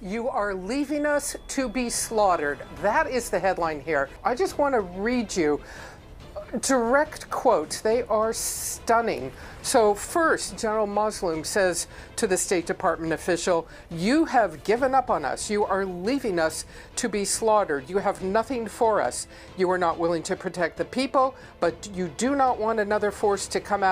You are leaving us to be slaughtered. That is the headline here. I just want to read you direct quotes. They are stunning. So first, General Muslim says to the State Department official, "You have given up on us. You are leaving us to be slaughtered. You have nothing for us. You are not willing to protect the people, but you do not want another force to come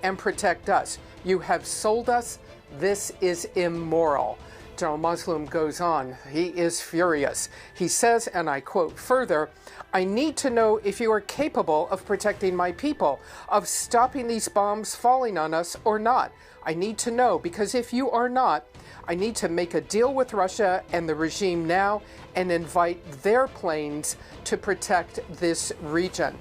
and protect us. You have sold us. This is immoral." General Muslim goes on. He is furious. He says, and I quote further, "I need to know if you are capable of protecting my people, of stopping these bombs falling on us or not. I need to know, because if you are not, I need to make a deal with Russia and the regime now and invite their planes to protect this region."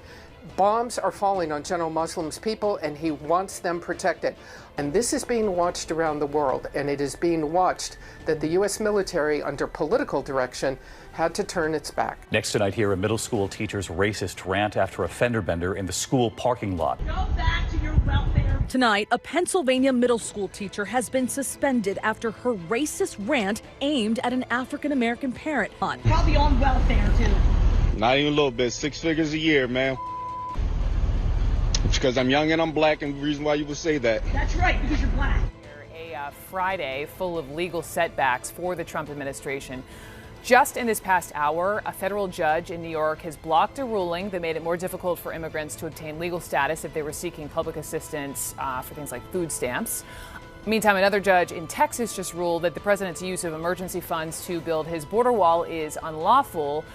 Bombs are falling on General Muslim's people, and he wants them protected. And this is being watched around the world, and it is being watched that the U.S. military, under political direction, had to turn its back. Next tonight, here a middle school teacher's racist rant after a fender bender in the school parking lot. Go back to your welfare. Tonight, a Pennsylvania middle school teacher has been suspended after her racist rant aimed at an African-American parent. Probably on welfare, too. Not even a little bit. 6 figures a year, man. It's because I'm young and I'm black, and the reason why you would say that. That's right, because you're black. A Friday full of legal setbacks for the Trump administration. Just in this past hour, a federal judge in New York has blocked a ruling that made it more difficult for immigrants to obtain legal status if they were seeking public assistance for things like food stamps. Meantime, another judge in Texas just ruled that the president's use of emergency funds to build his border wall is unlawful.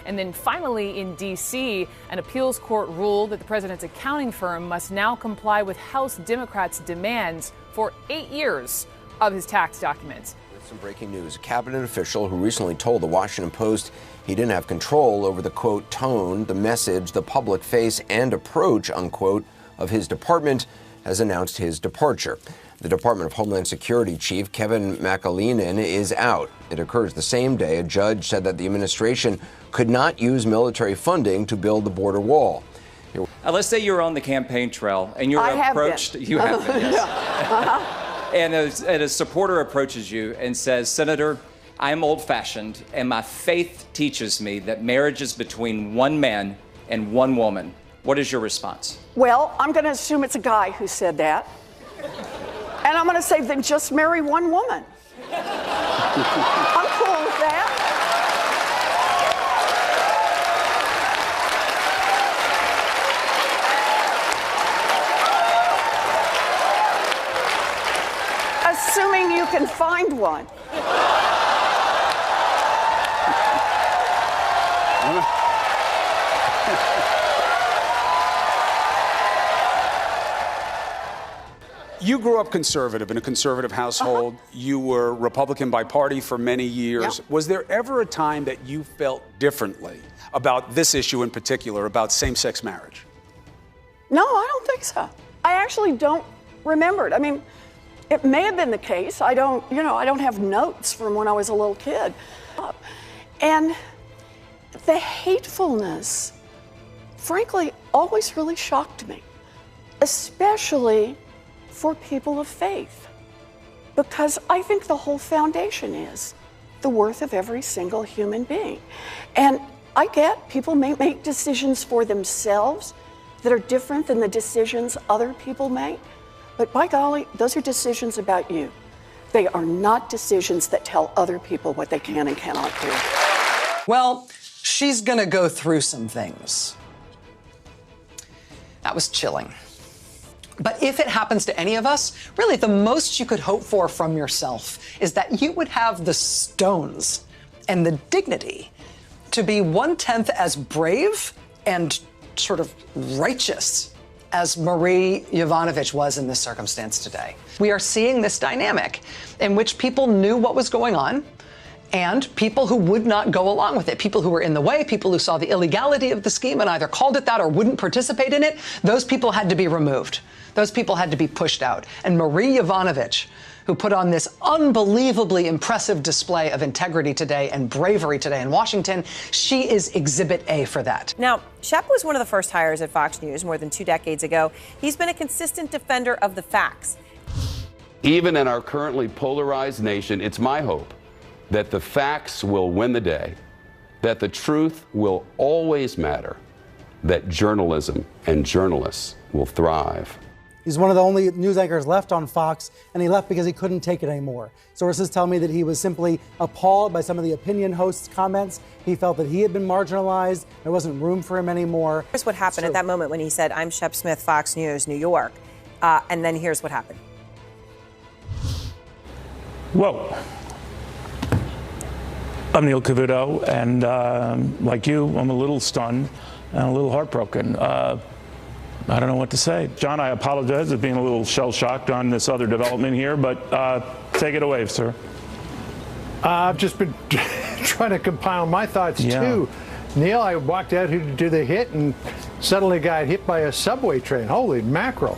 And then finally, in D.C., an appeals court ruled that the president's accounting firm must now comply with House Democrats' demands for 8 years of his tax documents. Some breaking news. A cabinet official who recently told the Washington Post he didn't have control over the, quote, tone, the message, the public face, and approach, unquote, of his department has announced his departure. The Department of Homeland Security Chief Kevin McAleenan is out. It occurs the same day a judge said that the administration could not use military funding to build the border wall. Let's say you're on the campaign trail and you're approached. You have been, yes. And a supporter approaches you and says, "Senator, I'm old-fashioned, and my faith teaches me that marriage is between one man and one woman." What is your response? Well, I'm going to assume it's a guy who said that. And I'm going to say, then just marry one woman. I'm cool with that. Assuming you can find one. You grew up conservative in a conservative household. You were Republican by party for many years. Yep. Was there ever a time that you felt differently about this issue in particular, about same-sex marriage? No, I don't think so. I actually don't remember it. I mean, it may have been the case. I don't have notes from when I was a little kid. And the hatefulness, frankly, always really shocked me, especially for people of faith, because I think the whole foundation is the worth of every single human being. And I get people may make decisions for themselves that are different than the decisions other people make, but by golly, those are decisions about you. They are not decisions that tell other people what they can and cannot do. Well, she's gonna go through some things. That was chilling. But if it happens to any of us, really the most you could hope for from yourself is that you would have the stones and the dignity to be 1/10 as brave and sort of righteous as Marie Yovanovitch was in this circumstance today. We are seeing this dynamic in which people knew what was going on and people who would not go along with it, people who were in the way, people who saw the illegality of the scheme and either called it that or wouldn't participate in it, those people had to be removed. Those people had to be pushed out. And Marie Yovanovitch, who put on this unbelievably impressive display of integrity today and bravery today in Washington, she is Exhibit A for that. Now, Shep was one of the first hires at Fox News more than 2 decades ago. He's been a consistent defender of the facts. Even in our currently polarized nation, it's my hope that the facts will win the day, that the truth will always matter, that journalism and journalists will thrive. He's one of the only news anchors left on Fox, and he left because he couldn't take it anymore. Sources tell me that he was simply appalled by some of the opinion hosts' comments. He felt that he had been marginalized. There wasn't room for him anymore. Here's what happened at that moment when he said, "I'm Shep Smith, Fox News, New York." And then here's what happened. Whoa. I'm Neil Cavuto, and like you, I'm a little stunned and a little heartbroken. I don't know what to say. John, I apologize for being a little shell-shocked on this other development here, but take it away, sir. I've just been trying to compile my thoughts, too. Neil, I walked out here to do the hit and suddenly got hit by a subway train. Holy mackerel.